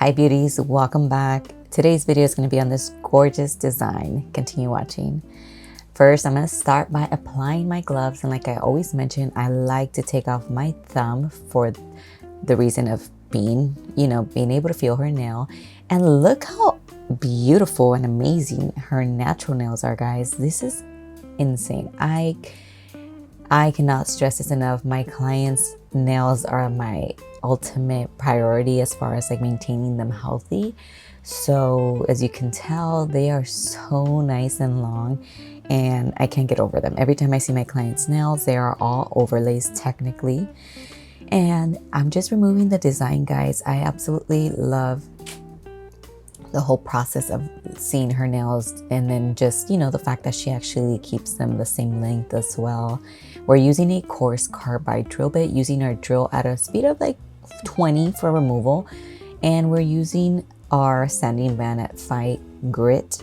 Hi beauties, welcome back. Today's video is going to be on this gorgeous design. Continue watching. First, I'm going to start by applying my gloves, and like I always mention, I like to take off my thumb for the reason of being able to feel her nail. And look how beautiful and amazing her natural nails are, guys. This is insane. I cannot stress this enough. My clients' nails are my ultimate priority as far as like maintaining them healthy. So as you can tell, they are so nice and long, and I can't get over them. Every time I see my clients' nails, they are all overlays technically. And I'm just removing the design, guys. I absolutely love the whole process of seeing her nails, and then just, the fact that she actually keeps them the same length as well. We're using a coarse carbide drill bit, using our drill at a speed of like 20 for removal. And we're using our sanding band at 5 grit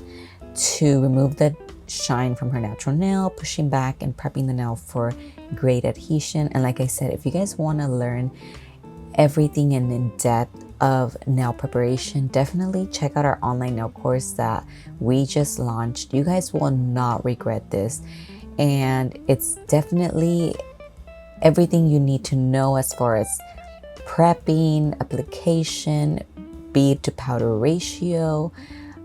to remove the shine from her natural nail, pushing back and prepping the nail for great adhesion. And like I said, if you guys want to learn everything in depth of nail preparation, definitely check out our online nail course that we just launched. You guys will not regret this, and it's definitely everything you need to know as far as prepping, application, bead to powder ratio,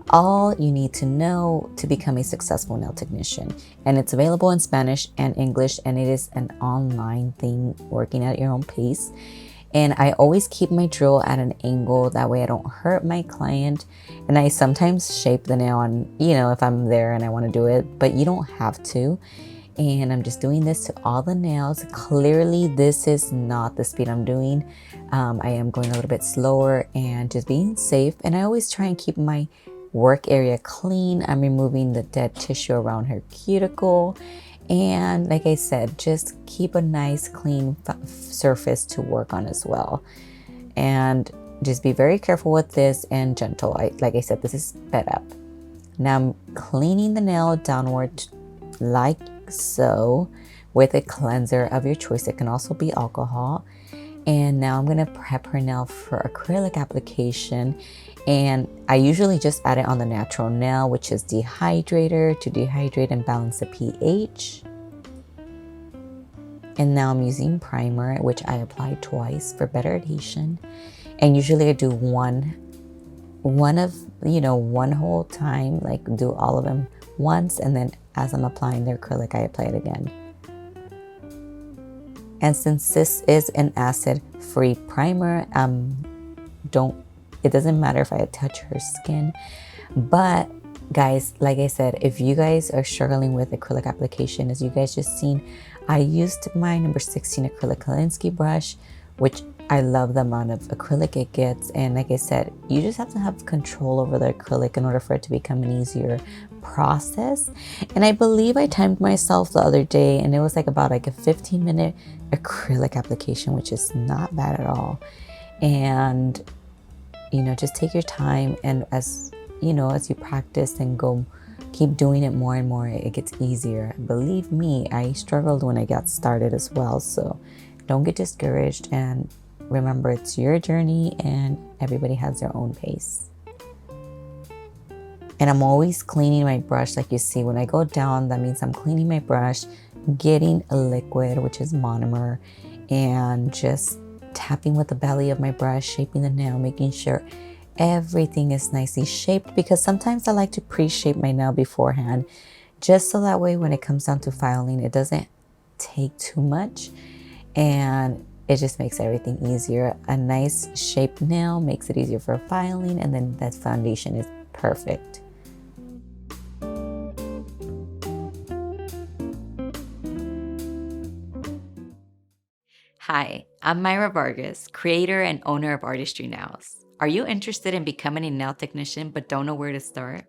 all you need to know to become a successful nail technician. And it's available in Spanish and English, and it is an online thing, working at your own pace. And I always keep my drill at an angle, that way I don't hurt my client. And I sometimes shape the nail on, if I'm there and I want to do it, but you don't have to. And I'm just doing this to all the nails. Clearly, this is not the speed I'm doing. I am going a little bit slower and just being safe. And I always try and keep my work area clean. I'm removing the dead tissue around her cuticle. And like I said, just keep a nice clean surface to work on as well. And just be very careful with this and gentle. Like I said, this is sped up. Now I'm cleaning the nail downward like so with a cleanser of your choice. It can also be alcohol. And now I'm going to prep her nail for acrylic application. And I usually just add it on the natural nail, which is dehydrator, to dehydrate and balance the pH. And now I'm using primer, which I apply twice for better adhesion. And usually I do one whole time, like do all of them once, and then as I'm applying the acrylic, I apply it again. And since this is an acid-free primer, it doesn't matter if I touch her skin. But guys, like I said, if you guys are struggling with acrylic application, as you guys just seen, I used my number 16 acrylic Kolinsky brush, which I love the amount of acrylic it gets. And like I said, you just have to have control over the acrylic in order for it to become an easier process. And I believe I timed myself the other day, and it was about a 15-minute acrylic application, which is not bad at all. And just take your time, and as you practice and keep doing it more and more, it gets easier. Believe me, I struggled when I got started as well. So don't get discouraged, and remember, it's your journey and everybody has their own pace. And I'm always cleaning my brush. Like you see, when I go down, that means I'm cleaning my brush, getting a liquid, which is monomer, and just tapping with the belly of my brush, shaping the nail, making sure everything is nicely shaped, because sometimes I like to pre-shape my nail beforehand, just so that way when it comes down to filing, it doesn't take too much, and it just makes everything easier. A nice shaped nail makes it easier for filing, and then that foundation is perfect. Hi, I'm Myra Vargas, creator and owner of Artistry Nails. Are you interested in becoming a nail technician but don't know where to start?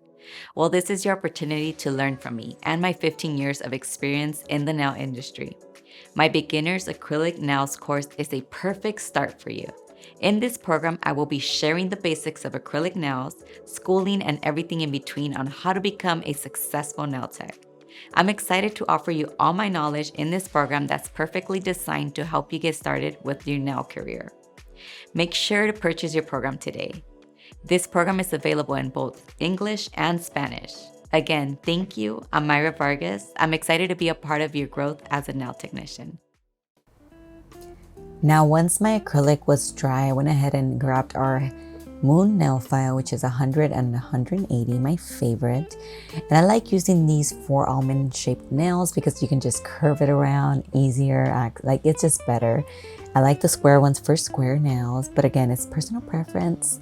Well, this is your opportunity to learn from me and my 15 years of experience in the nail industry. My Beginner's Acrylic Nails course is a perfect start for you. In this program, I will be sharing the basics of acrylic nails, schooling, and everything in between on how to become a successful nail tech. I'm excited to offer you all my knowledge in this program that's perfectly designed to help you get started with your nail career. Make sure to purchase your program today. This program is available in both English and Spanish. Again, thank you. I'm Myra Vargas. I'm excited to be a part of your growth as a nail technician. Now, once my acrylic was dry, I went ahead and grabbed our moon nail file, which is 100 and 180, my favorite. And I like using these 4 almond shaped nails because you can just curve it around easier, like it's just better. I like the square ones for square nails, but again, it's personal preference.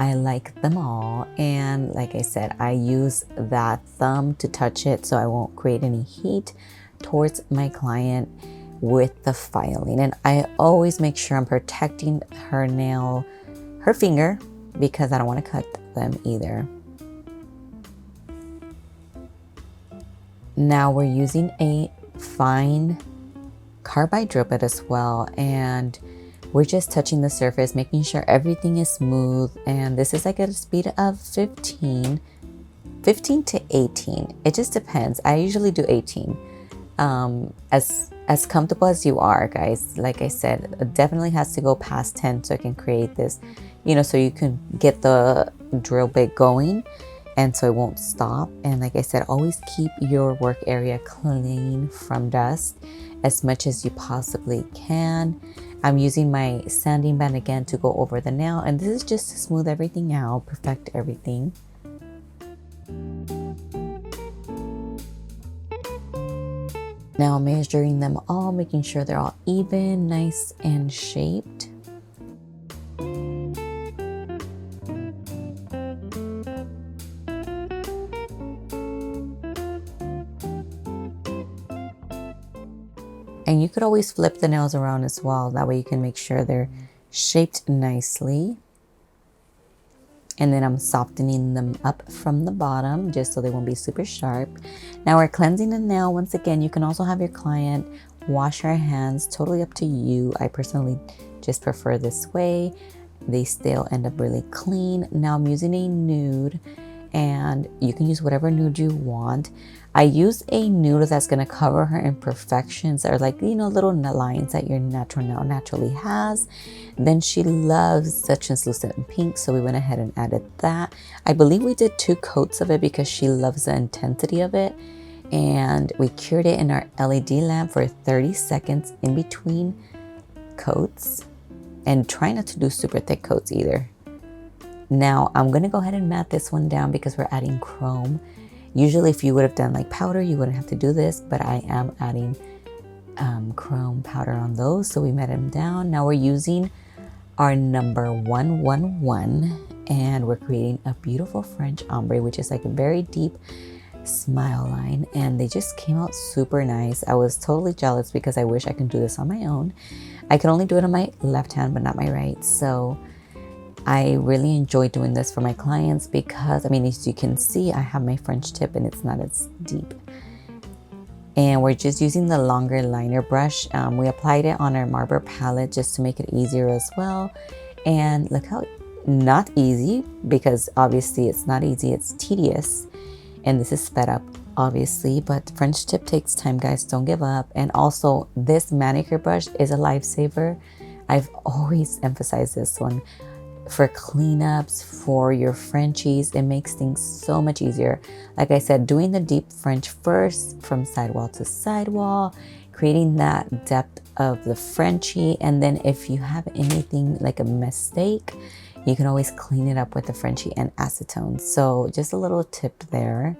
I like them all, and like I said, I use that thumb to touch it so I won't create any heat towards my client with the filing. And I always make sure I'm protecting her nail, her finger, because I don't want to cut them either. Now we're using a fine carbide drill bit as well, and we're just touching the surface, making sure everything is smooth. And this is like at a speed of 15 to 18. It just depends. I usually do 18. As comfortable as you are, guys. Like I said, it definitely has to go past 10 so I can create this, so you can get the drill bit going and so it won't stop. And like I said, always keep your work area clean from dust as much as you possibly can. I'm using my sanding band again to go over the nail, and this is just to smooth everything out, perfect everything. Now measuring them all, making sure they're all even, nice and shaped. And you could always flip the nails around as well. That way you can make sure they're shaped nicely. And then I'm softening them up from the bottom just so they won't be super sharp. Now we're cleansing the nail. Once again, you can also have your client wash her hands, totally up to you. I personally just prefer this way. They still end up really clean. Now I'm using a nude, and you can use whatever nude you want. I use a nude that's going to cover her imperfections, or like, little lines that your natural nail naturally has. Then she loves such translucent pink, so we went ahead and added that. I believe we did 2 coats of it because she loves the intensity of it. And we cured it in our LED lamp for 30 seconds in between coats. And try not to do super thick coats either. Now I'm going to go ahead and matte this one down because we're adding chrome. Usually if you would have done like powder, you wouldn't have to do this, but I am adding chrome powder on those. So we matte them down. Now we're using our number 111, and we're creating a beautiful French ombre, which is like a very deep smile line, and they just came out super nice. I was totally jealous because I wish I could do this on my own. I could only do it on my left hand, but not my right. So I really enjoy doing this for my clients because, as you can see, I have my French tip and it's not as deep. And we're just using the longer liner brush. We applied it on our marble palette just to make it easier as well. And look how not easy, because obviously it's not easy, it's tedious. And this is sped up, obviously, but French tip takes time, guys. Don't give up. And also, this manicure brush is a lifesaver. I've always emphasized this one. For cleanups, for your Frenchies, it makes things so much easier. Like I said, doing the deep French first from sidewall to sidewall, creating that depth of the Frenchie, and then if you have anything like a mistake, you can always clean it up with the Frenchie and acetone. So just a little tip there.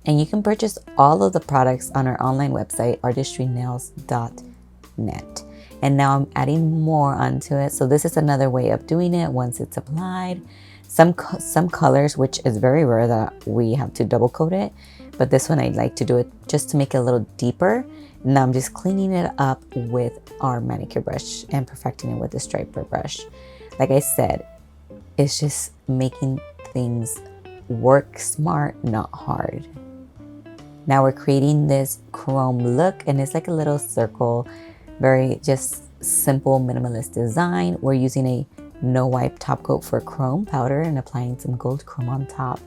And you can purchase all of the products on our online website, artistrynails.net. And now I'm adding more onto it. So this is another way of doing it once it's applied. Some colors, which is very rare that we have to double coat it, but this one I'd like to do it just to make it a little deeper. Now I'm just cleaning it up with our manicure brush and perfecting it with the striper brush. Like I said, it's just making things work smart, not hard. Now we're creating this chrome look, and it's like a little circle, very just simple minimalist design. We're using a no wipe top coat for chrome powder and applying some gold chrome on top.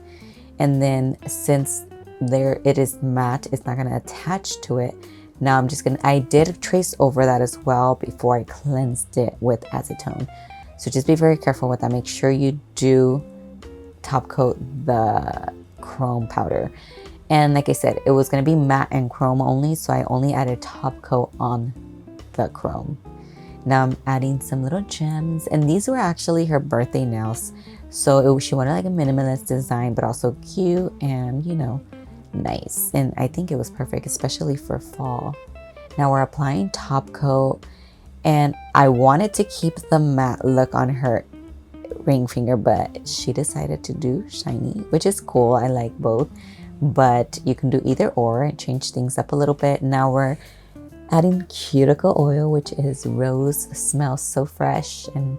And then since it is matte, it's not going to attach to it. Now I'm just gonna, I did trace over that as well before I cleansed it with acetone. So just be very careful with that. Make sure you do top coat the chrome powder. And like I said, it was gonna be matte and chrome only, so I only added top coat on the chrome. Now I'm adding some little gems, and these were actually her birthday nails. So she wanted like a minimalist design, but also cute and, you know, nice. And I think it was perfect, especially for fall. Now we're applying top coat, and I wanted to keep the matte look on her ring finger, but she decided to do shiny, which is cool. I like both, but you can do either or and change things up a little bit. Now we're adding cuticle oil, which is rose, smells so fresh, and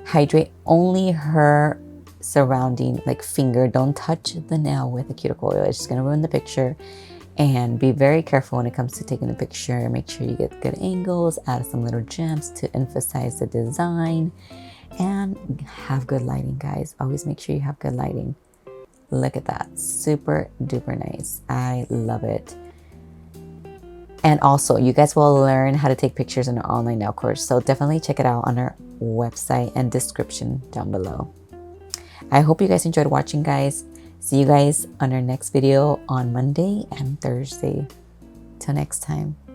hydrate only her surrounding like finger. Don't touch the nail with the cuticle oil. It's just gonna ruin the picture. And be very careful when it comes to taking the picture. Make sure you get good angles, add some little gems to emphasize the design, and have good lighting, guys. Always make sure you have good lighting. Look at that, super duper nice. I love it. And also, you guys will learn how to take pictures in our online nail course. So definitely check it out on our website and description down below. I hope you guys enjoyed watching, guys. See you guys on our next video on Monday and Thursday. Till next time.